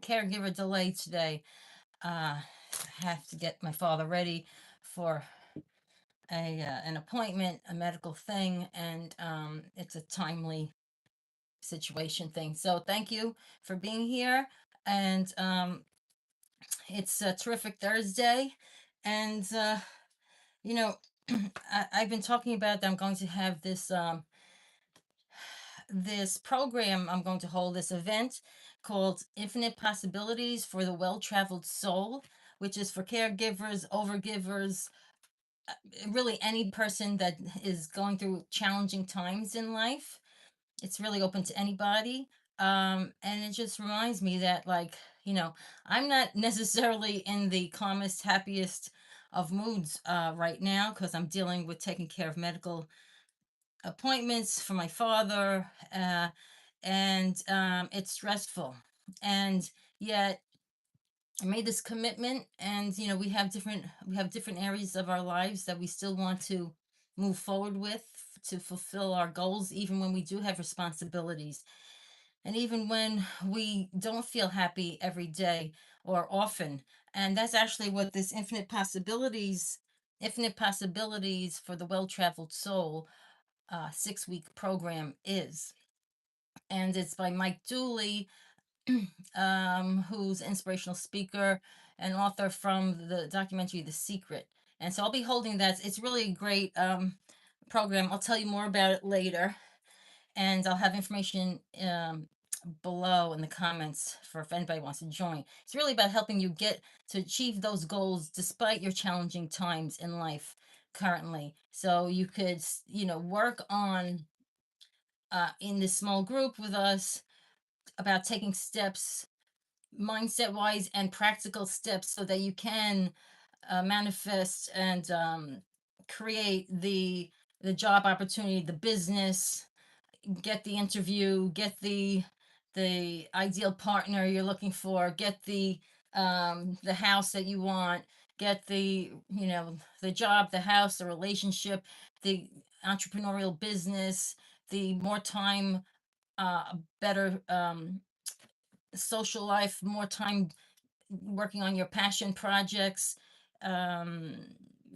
caregiver delay today. I have to get my father ready for an appointment, a medical thing, and it's a timely situation thing. So thank you for being here. And it's a terrific Thursday. And, you know, I've been talking about that I'm going to have this program. I'm going to hold this event called Infinite Possibilities for the Well-Traveled Soul, which is for caregivers, overgivers, really any person that is going through challenging times in life. It's really open to anybody. And it just reminds me that, like, I'm not necessarily in the calmest, happiest of moods right now because I'm dealing with taking care of medical appointments for my father, and it's stressful. And yet, I made this commitment, and we have different areas of our lives that we still want to move forward with to fulfill our goals, even when we do have responsibilities, and even when we don't feel happy every day or often. And that's actually what this infinite possibilities for the well-traveled soul 6-week program is. And it's by Mike Dooley, who's an inspirational speaker and author from the documentary The Secret. And so I'll be holding that. It's really a great program. I'll tell you more about it later, and I'll have information below in the comments for if anybody wants to join. It's really about helping you get to achieve those goals despite your challenging times in life currently. So you could, work on in this small group with us about taking steps mindset wise and practical steps so that you can manifest and create the job opportunity, the business, get the interview, get the ideal partner you're looking for, get the house that you want, get the job, the house, the relationship, the entrepreneurial business, the more time, better social life, more time working on your passion projects, um,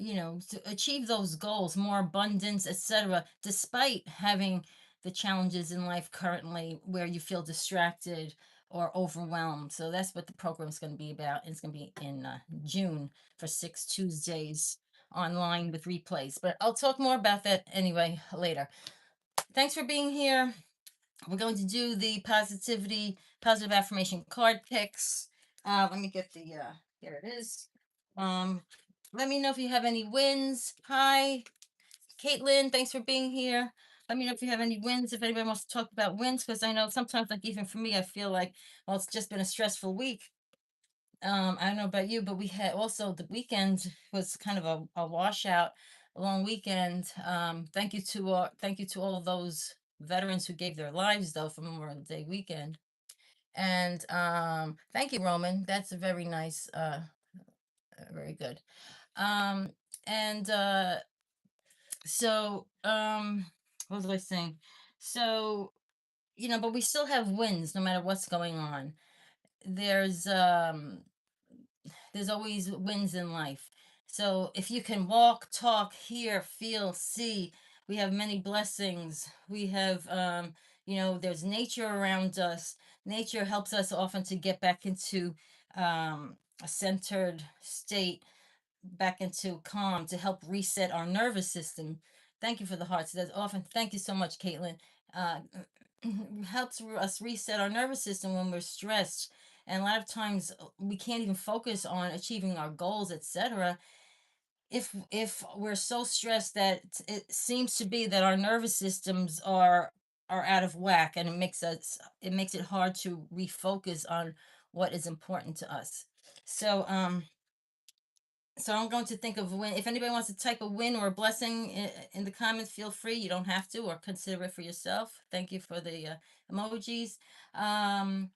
to achieve those goals, more abundance, etc., despite having the challenges in life currently where you feel distracted or overwhelmed. So that's what the program is going to be about. It's going to be in June for 6 Tuesdays online with replays. But I'll talk more about that anyway later. Thanks for being here. We're going to do the positive affirmation card picks. Let me get here it is. Um, Let me know if you have any wins. Hi, Caitlin, thanks for being here. Let me know if you have any wins, if anybody wants to talk about wins, because I know sometimes, like even for me, I feel like, well, it's just been a stressful week. I don't know about you, but we had also the weekend was kind of a washout, a long weekend. Thank you to all of those veterans who gave their lives though for Memorial Day weekend. And thank you, Roman. That's a very nice, very good. Um, and so what was I saying? So, but we still have wins no matter what's going on. There's um there's always wins in life. So if you can walk, talk, hear, feel, see, we have many blessings. We have, there's nature around us. Nature helps us often to get back into a centered state, back into calm, to help reset our nervous system. Thank you for the hearts. That's often, thank you so much, Caitlin. Uh, Helps us reset our nervous system when we're stressed, and a lot of times we can't even focus on achieving our goals, etc., if we're so stressed that it seems to be that our nervous systems are out of whack, and it makes it hard to refocus on what is important to us. So I'm going to think of win. If anybody wants to type a win or a blessing in the comments, feel free. You don't have to, or consider it for yourself. Thank you for the emojis. Um,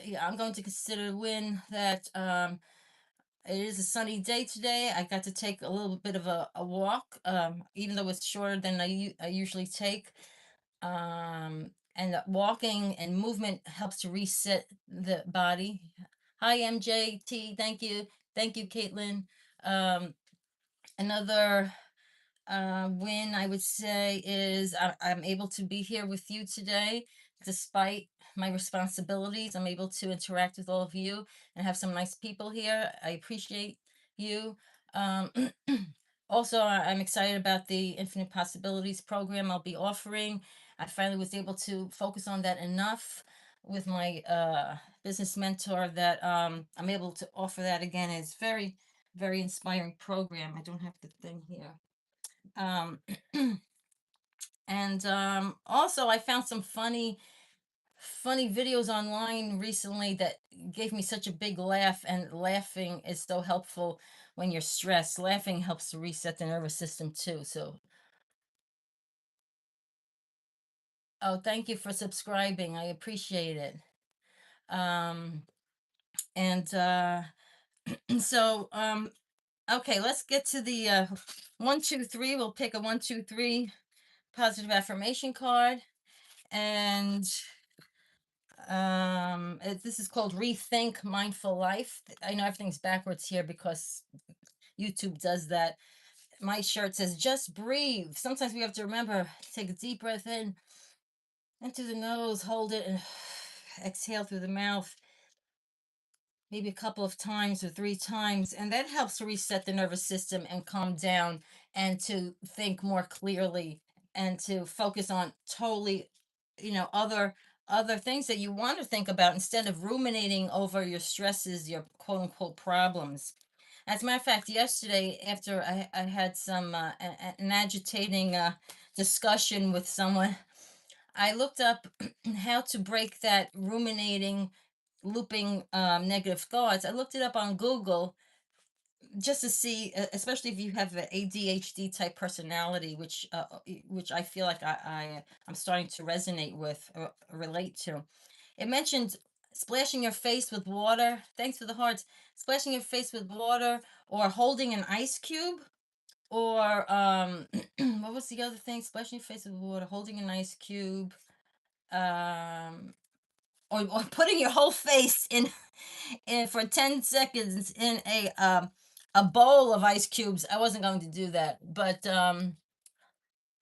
yeah, I'm going to consider the win that it is a sunny day today. I got to take a little bit of a walk, even though it's shorter than I usually take. and that walking and movement helps to reset the body. Hi, MJT. Thank you, Caitlin. Um, Another win, I would say, is I'm able to be here with you today, despite my responsibilities. I'm able to interact with all of you and have some nice people here. I appreciate you. Um, Also, I'm excited about the Infinite Possibilities program I'll be offering. I finally was able to focus on that enough with my business mentor that I'm able to offer that again. It's very inspiring program. I don't have the thing here. Um, and Also, I found some funny videos online recently that gave me such a big laugh, and laughing is so helpful when you're stressed. Laughing helps to reset the nervous system too. So, oh, thank you for subscribing. I appreciate it. Um, and so Okay, let's get to the 1, 2, 3. We'll pick a 1, 2, 3 positive affirmation card, and this is called Rethink Mindful Life. I know everything's backwards here because YouTube does that. My shirt says just breathe. Sometimes we have to remember, take a deep breath in through the nose, hold it, and exhale through the mouth, maybe a couple of times or 3 times, and that helps to reset the nervous system and calm down and to think more clearly and to focus on totally, other things that you want to think about instead of ruminating over your stresses, your quote unquote problems. As a matter of fact, yesterday, after I had some an agitating discussion with someone, I looked up how to break that ruminating, looping negative thoughts. I looked it up on Google just to see, especially if you have an ADHD type personality, which I feel like I'm starting to resonate with or relate to. It mentioned splashing your face with water. Thanks for the hearts. Splashing your face with water, or holding an ice cube, or what was the other thing? Splashing your face with water, holding an ice cube, um, or putting your whole face in for 10 seconds in a bowl of ice cubes. I wasn't going to do that, but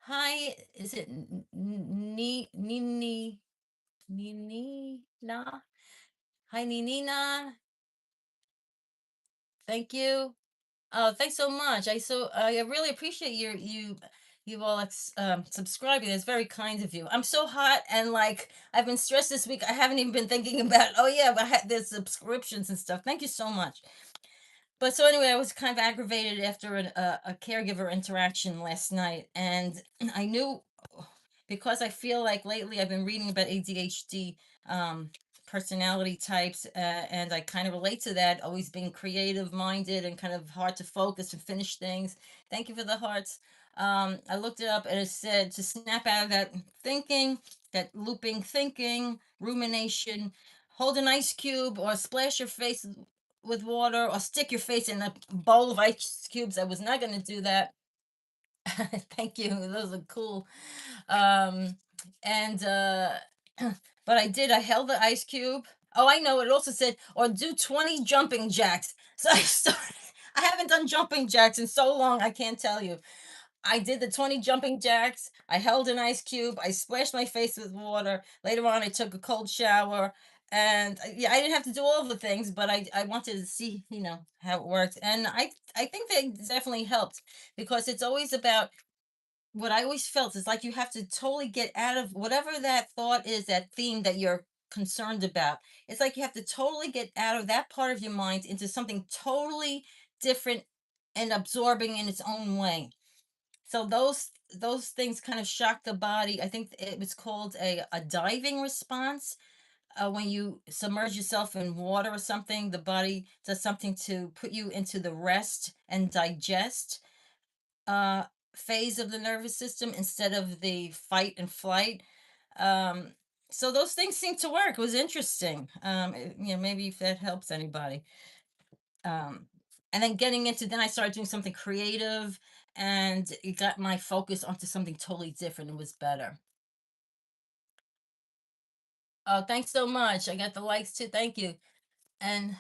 hi, is it Nina? Hi, Nina. Thank you. Oh, thanks so much. I really appreciate you all subscribing. It's very kind of you. I'm so hot, and like I've been stressed this week. I haven't even been thinking about. Oh yeah, but there's subscriptions and stuff. Thank you so much. But so anyway, I was kind of aggravated after a caregiver interaction last night, and I knew, because I feel like lately I've been reading about ADHD personality types, and I kind of relate to that. Always being creative minded and kind of hard to focus and finish things. Thank you for the hearts. I looked it up, and it said to snap out of that thinking, that looping thinking, rumination, hold an ice cube or splash your face with water, or stick your face in a bowl of ice cubes. I was not going to do that. Thank you. Those are cool. Um, and but I did. I held the ice cube. Oh, I know. It also said, or do 20 jumping jacks. So I started. I haven't done jumping jacks in so long. I can't tell you. I did the 20 jumping jacks. I held an ice cube. I splashed my face with water. Later on, I took a cold shower. And yeah, I didn't have to do all the things, but I wanted to see, how it worked. And I think they definitely helped, because it's always about, what I always felt is like you have to totally get out of whatever that thought is, that theme that you're concerned about. It's like you have to totally get out of that part of your mind into something totally different and absorbing in its own way. So those things kind of shock the body. I think it was called a diving response. When you submerge yourself in water or something, the body does something to put you into the rest and digest uh, phase of the nervous system instead of the fight and flight. Um, so those things seem to work. It was interesting. Maybe if that helps anybody. Um, and then then I started doing something creative, and it got my focus onto something totally different. It was better. Oh, thanks so much. I got the likes too. Thank you. And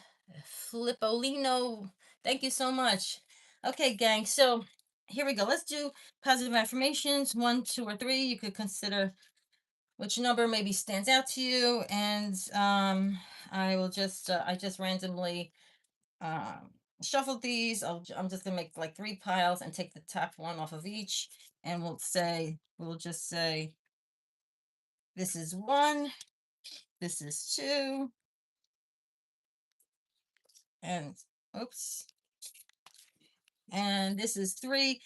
Flippolino, thank you so much. Okay, gang. So here we go. Let's do positive affirmations. One, two, or three. You could consider which number maybe stands out to you, and I will just I just randomly um shuffle these. I'm just gonna make like three piles and take the top one off of each, and we'll just say this is one, this is two, and oops, and this is three.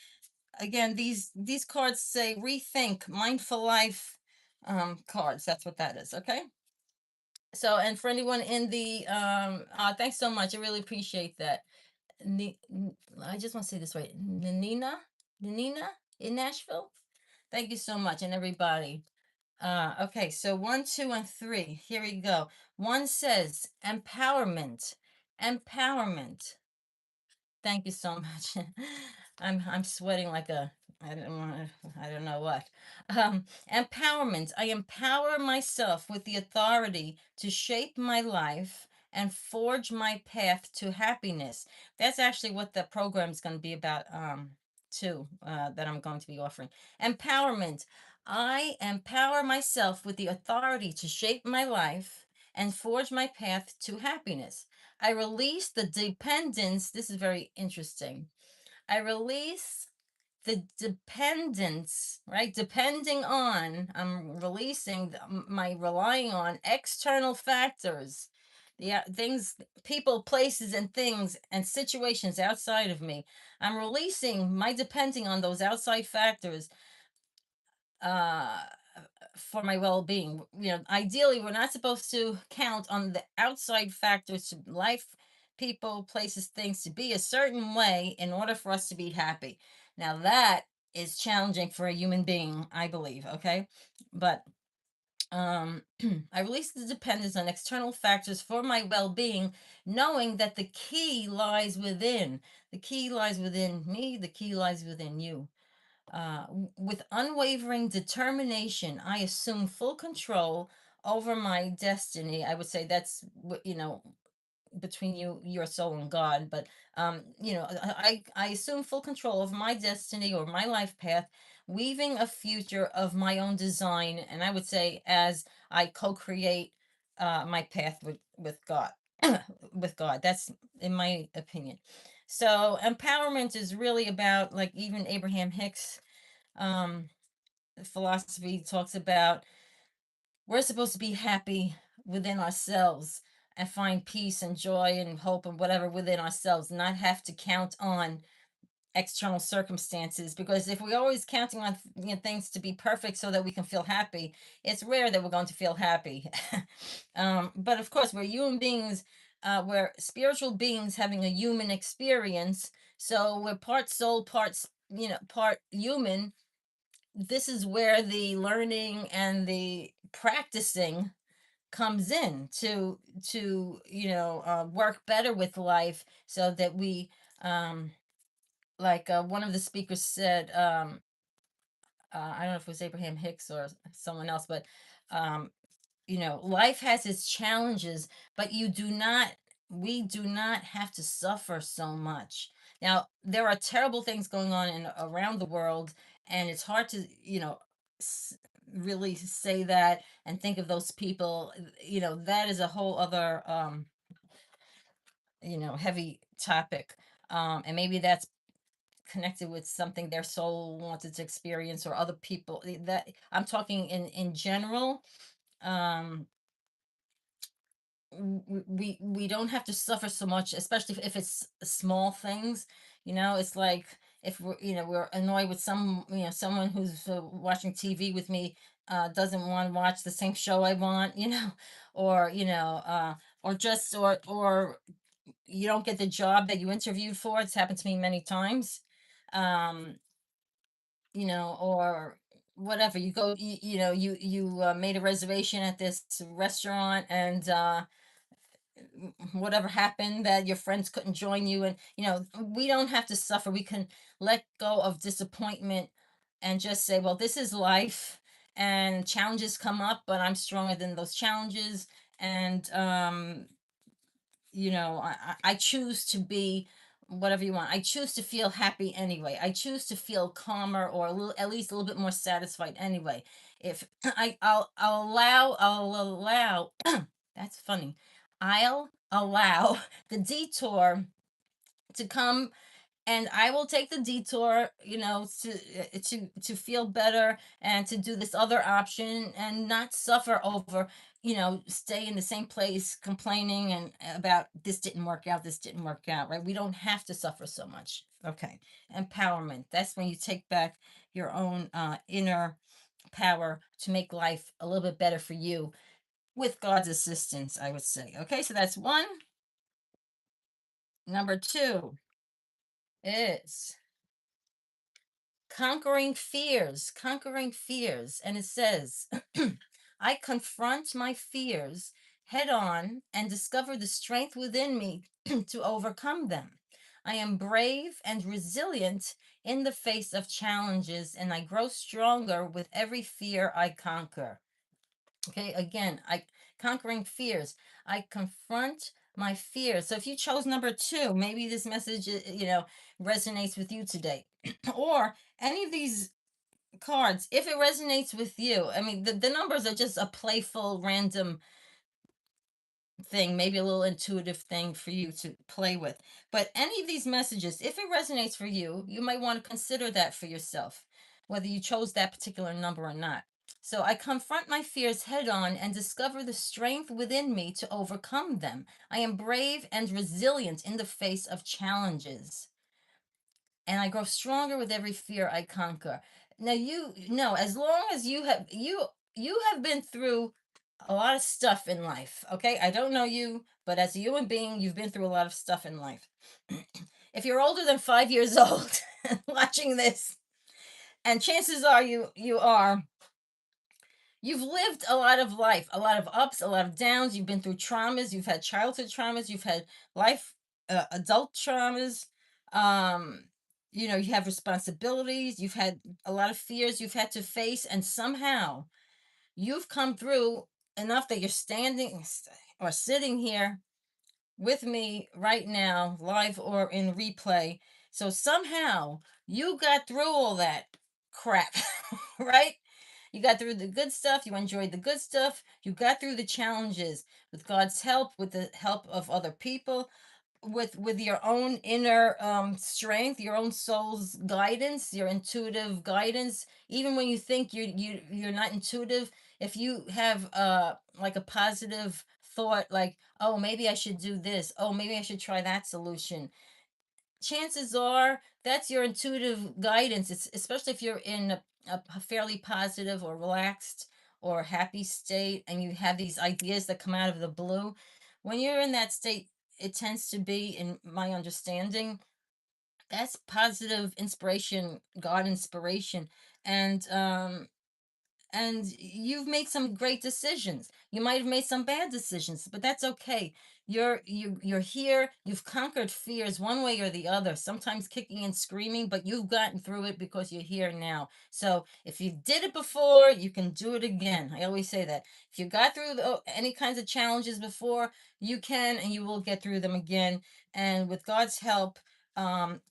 Again, these cards say rethink mindful life cards. That's what that is. Okay. So, and for anyone in the thanks so much. I really appreciate that. I just want to say this right. Nina in Nashville. Thank you so much, and everybody. Okay, so one, two, and three. Here we go. One says empowerment. Empowerment. Thank you so much. I'm sweating like a I don't know what. Empowerment. I empower myself with the authority to shape my life and forge my path to happiness. That's actually what the program is going to be about too, that I'm going to be offering. Empowerment. I empower myself with the authority to shape my life and forge my path to happiness. I release the dependence. This is very interesting. I release the dependence, right? Depending on, I'm releasing my relying on external factors. Yeah, things, people, places, and things and situations outside of me. I'm releasing my depending on those outside factors uh for my well-being. Ideally we're not supposed to count on the outside factors to life, people, places, things to be a certain way in order for us to be happy. Now that is challenging for a human being, I believe. Okay, but I release the dependence on external factors for my well-being, knowing that the key lies within. The key lies within me, the key lies within you. With unwavering determination, I assume full control over my destiny. I would say that's between your soul and God, but I assume full control of my destiny or my life path, weaving a future of my own design, and I would say as I co-create my path with God, with God. That's in my opinion. So empowerment is really about, like, even Abraham Hicks um philosophy talks about, we're supposed to be happy within ourselves and find peace and joy and hope and whatever within ourselves, not have to count on external circumstances, because if we're always counting on things to be perfect so that we can feel happy, it's rare that we're going to feel happy. But of course we're human beings, we're spiritual beings having a human experience, so we're part soul, part human. This is where the learning and the practicing comes in to work better with life, so that we like one of the speakers said, I don't know if it was Abraham Hicks or someone else, but um life has its challenges, but we do not have to suffer so much. Now, there are terrible things going on around the world, and it's hard to, s- really say that and think of those people. That is a whole other, heavy topic. And maybe that's connected with something their soul wanted to experience, or other people, that I'm talking in general. Um, we don't have to suffer so much, especially if it's small things. It's like, if we're annoyed with someone who's watching TV with me, doesn't want to watch the same show I want, or or you don't get the job that you interviewed for. It's happened to me many times. um or whatever, you go, you made a reservation at this restaurant, and whatever happened, that your friends couldn't join you, and we don't have to suffer. We can let go of disappointment and just say, well, this is life, and challenges come up, but I'm stronger than those challenges. And I choose to be whatever you want. I choose to feel happy anyway. I choose to feel calmer, or a little, at least a little bit more satisfied anyway. If I'll allow that's funny. I'll allow the detour to come, and I will take the detour, to feel better and to do this other option and not suffer over, stay in the same place complaining and about this didn't work out, this didn't work out, right? We don't have to suffer so much. Okay. Empowerment. That's when you take back your own inner power to make life a little bit better for you with God's assistance, I would say. Okay, so that's one. Number two is conquering fears. And it says, I confront my fears head on and discover the strength within me to overcome them. I am brave and resilient in the face of challenges, and I grow stronger with every fear I conquer. Okay, again, I conquering fears. I confront my fears. So if you chose number two, maybe this message, resonates with you today. Or any of these cards, if it resonates with you, I mean, the numbers are just a playful, random thing, maybe a little intuitive thing for you to play with. But any of these messages, if it resonates for you, you might want to consider that for yourself, whether you chose that particular number or not. So I confront my fears head on and discover the strength within me to overcome them. I am brave and resilient in the face of challenges, and I grow stronger with every fear I conquer. Now you know, as long as you have been through a lot of stuff in life, okay? I don't know you, but as a human being, you've been through a lot of stuff in life. If you're older than 5 years old watching this, and chances are you've lived a lot of life, a lot of ups, a lot of downs. You've been through traumas. You've had childhood traumas. You've had life, adult traumas. Um, you have responsibilities. You've had a lot of fears you've had to face, and somehow you've come through enough that you're standing or sitting here with me right now, live or in replay. So somehow you got through all that crap, right? You got through the good stuff, you enjoyed the good stuff, you got through the challenges with God's help, with the help of other people, with your own inner strength, your own soul's guidance, your intuitive guidance. Even when you think you're not intuitive, if you have like a positive thought, like, oh, maybe I should do this, oh, maybe I should try that solution, chances are that's your intuitive guidance. It's especially if you're in a fairly positive or relaxed or happy state, and you have these ideas that come out of the blue. When you're in that state, it tends to be, in my understanding, that's positive inspiration, God inspiration. And you've made some great decisions. You might have made some bad decisions, but that's okay. You're here. You've conquered fears one way or the other, sometimes kicking and screaming, but you've gotten through it because you're here now. So if you did it before, you can do it again. I always say that. If you got through any kinds of challenges before, you can, and you will get through them again. And with God's help,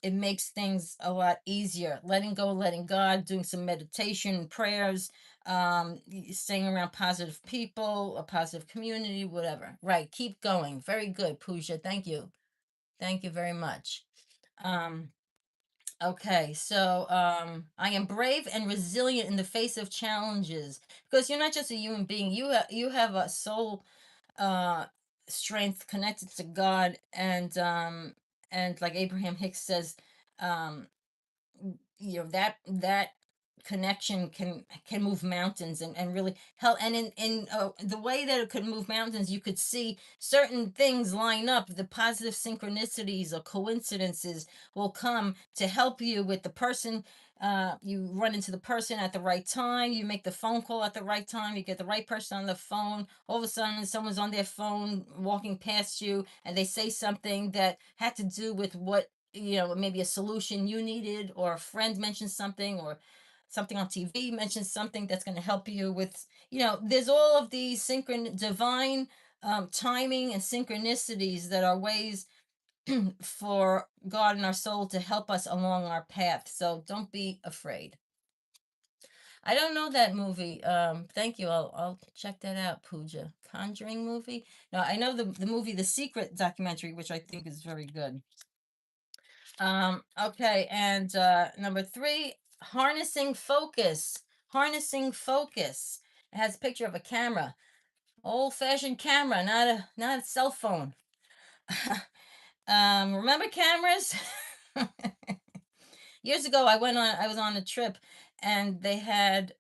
it makes things a lot easier. Letting go, letting God, doing some meditation, prayers, staying around positive people, a positive community, whatever. Right. Keep going. Very good, Pooja. Thank you. Thank you very much. Um, okay. So I am brave and resilient in the face of challenges, because you're not just a human being. You have a soul uh strength connected to God, and like Abraham Hicks says, um that connection can move mountains, and really help. And in the way that it could move mountains, you could see certain things line up. The positive synchronicities or coincidences will come to help you with the person. You run into the person at the right time, you make the phone call at the right time, you get the right person on the phone. All of a sudden someone's on their phone walking past you, and they say something that had to do with what, maybe a solution you needed, or a friend mentioned something, or something on TV mentions something that's going to help you with, there's all of these divine timing and synchronicities that are ways for God and our soul to help us along our path. So don't be afraid. I don't know that movie. Thank you. I'll check that out, Pooja. Conjuring movie. No, I know the movie The Secret documentary, which I think is very good. Okay, and number three, harnessing focus. Harnessing focus. It has a picture of a camera, old-fashioned camera, not a cell phone. Remember cameras? Years ago, I was on a trip, and they had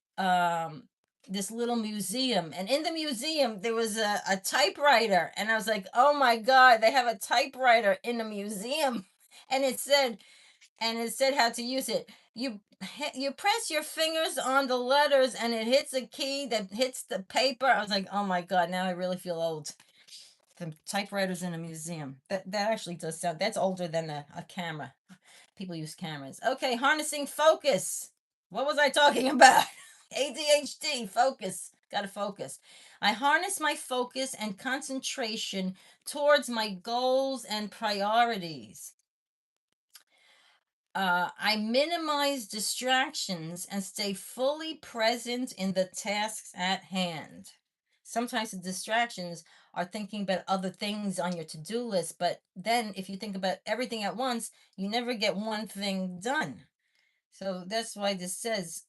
this little museum, and in the museum there was a typewriter, and I was like, oh my God, they have a typewriter in the museum. And it said how to use it. You press your fingers on the letters, and it hits a key that hits the paper. I was like, oh my God, now I really feel old. The typewriters in a museum. That actually does sound. That's older than a camera. People use cameras. Okay, harnessing focus. What was I talking about? ADHD, focus. Gotta focus. I harness my focus and concentration towards my goals and priorities. I minimize distractions and stay fully present in the tasks at hand. Sometimes the distractions are thinking about other things on your to do list, but then if you think about everything at once, you never get one thing done. So that's why this says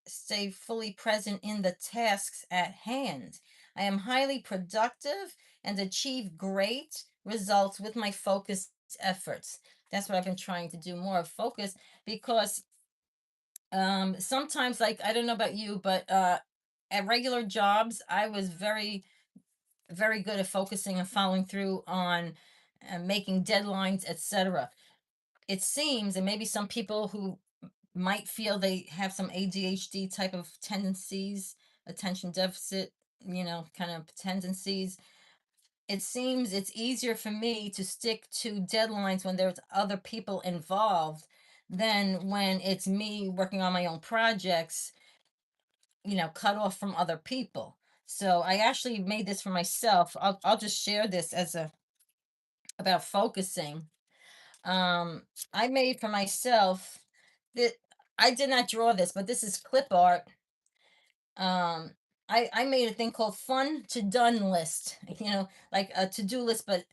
stay fully present in the tasks at hand. I am highly productive and achieve great results with my focused efforts. That's what I've been trying to do, more of focus, because sometimes, like, I don't know about you, but at regular jobs I was very good at focusing and following through on making deadlines, etc. It seems, and maybe some people who might feel they have some ADHD type of tendencies, attention deficit, kind of tendencies. It seems it's easier for me to stick to deadlines when there's other people involved than when it's me working on my own projects, cut off from other people. So I actually made this for myself. I'll just share this as a about focusing. Um, I made for myself that I did not draw this, but this is clip art. Um, I made a thing called fun to done list, like a to-do list, but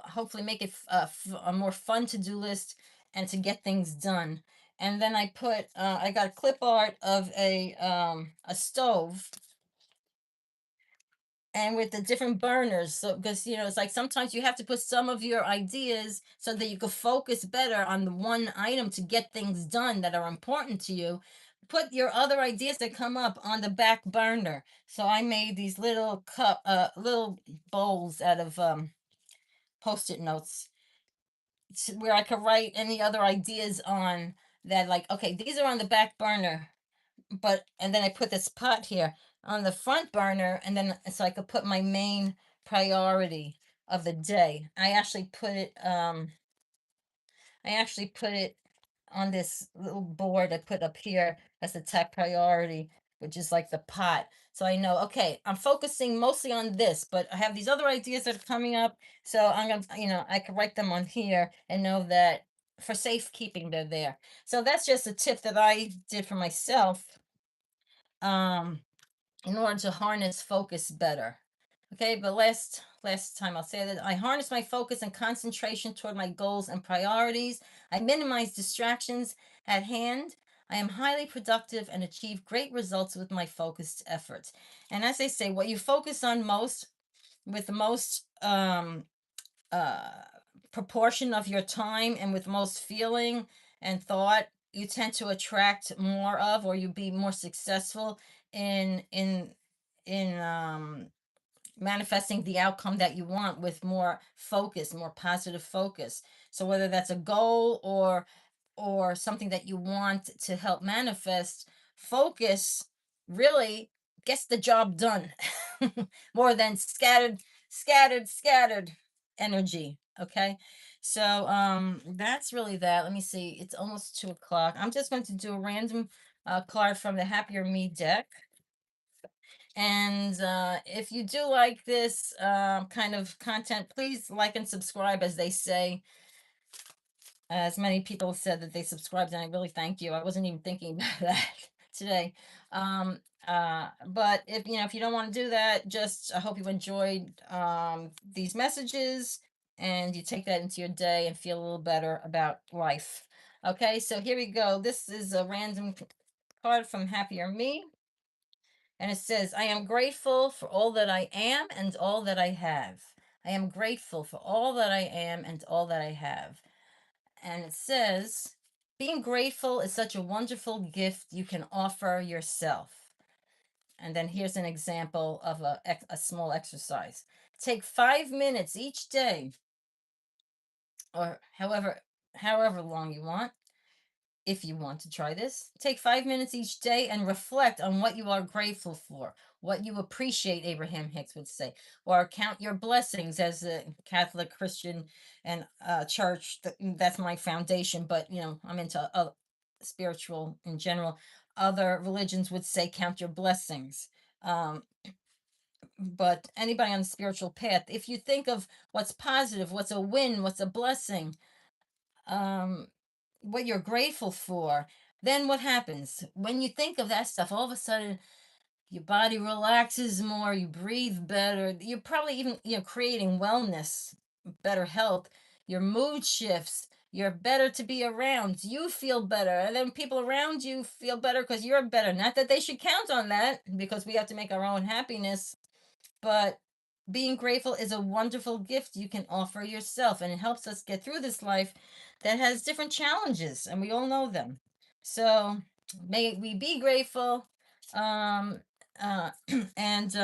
hopefully make it a more fun to-do list and to get things done. And then I got a clip art of a stove, and with the different burners, so because it's like sometimes you have to put some of your ideas so that you can focus better on the one item to get things done that are important to you. Put your other ideas that come up on the back burner. So I made these little bowls out of post-it notes, where I could write any other ideas on that, like, okay, these are on the back burner, but and then I put this pot here on the front burner, and then so I could put my main priority of the day. I actually put it on this little board I put up here as the top priority, which is like the pot. So I know, okay, I'm focusing mostly on this, but I have these other ideas that are coming up. So I'm gonna, I can write them on here and know that for safekeeping they're there. So that's just a tip that I did for myself. Um, in order to harness focus better. Okay, but last time I'll say that I harness my focus and concentration toward my goals and priorities. I minimize distractions at hand. I am highly productive and achieve great results with my focused efforts. And as I say, what you focus on most, with the most uh proportion of your time and with most feeling and thought, you tend to attract more of, or you be more successful in manifesting the outcome that you want with more focus, more positive focus. So whether that's a goal or something that you want to help manifest, focus really gets the job done more than scattered energy. Okay. So that's really that. Let me see. It's almost 2 o'clock. I'm just going to do a random card from the Happier Me deck. And if you do like this kind of content, please like and subscribe, as they say. As many people said that they subscribed, and I really thank you. I wasn't even thinking about that today. Um, but if you don't want to do that, just I hope you enjoyed these messages and you take that into your day and feel a little better about life. Okay, so here we go. This is a random card from Happier Me, and it says, I am grateful for all that I am and all that I have. I am grateful for all that I am and all that I have. And it says, being grateful is such a wonderful gift you can offer yourself. And then here's an example of a small exercise. Take 5 minutes each day, or however long you want. If you want to try this, take 5 minutes each day and reflect on what you are grateful for, what you appreciate, Abraham Hicks would say, or count your blessings as a Catholic Christian and church. That's my foundation, but I'm into spiritual in general. Other religions would say count your blessings. Um, but anybody on the spiritual path, if you think of what's positive, what's a win, what's a blessing, um, what you're grateful for, then what happens? When you think of that stuff, all of a sudden your body relaxes more, you breathe better. You're probably even, creating wellness, better health. Your mood shifts. You're better to be around. You feel better. And then people around you feel better because you're better. Not that they should count on that, because we have to make our own happiness, but being grateful is a wonderful gift you can offer yourself, and it helps us get through this life that has different challenges, and we all know them. So may we be grateful, um, and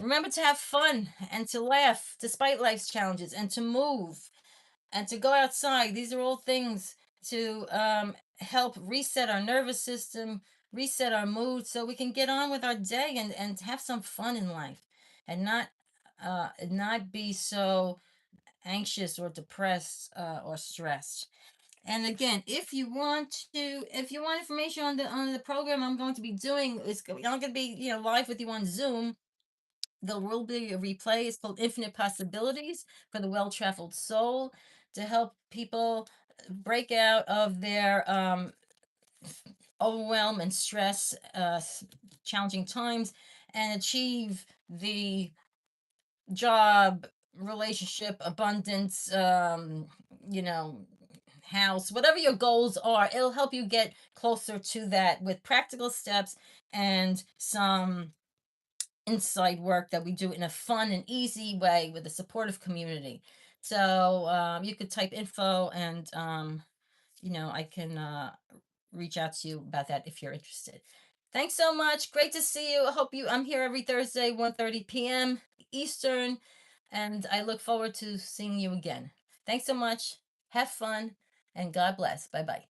remember to have fun and to laugh despite life's challenges, and to move and to go outside. These are all things to help reset our nervous system, reset our mood, so we can get on with our day and have some fun in life, and not be so anxious or depressed or stressed. And again, if you want information on the program I'm going to be doing, I'm going to be live with you on Zoom. There will be a replay. It's called Infinite Possibilities for the Well Traveled Soul, to help people break out of their overwhelm and stress, challenging times, and achieve the job, relationship, abundance, you know, house, whatever your goals are. It'll help you get closer to that with practical steps and some inside work that we do in a fun and easy way with a supportive community. So you could type info, and I can reach out to you about that if you're interested. Thanks so much. Great to see you. I'm here every Thursday, 1:30 p.m. Eastern, and I look forward to seeing you again. Thanks so much. Have fun, and God bless. Bye bye.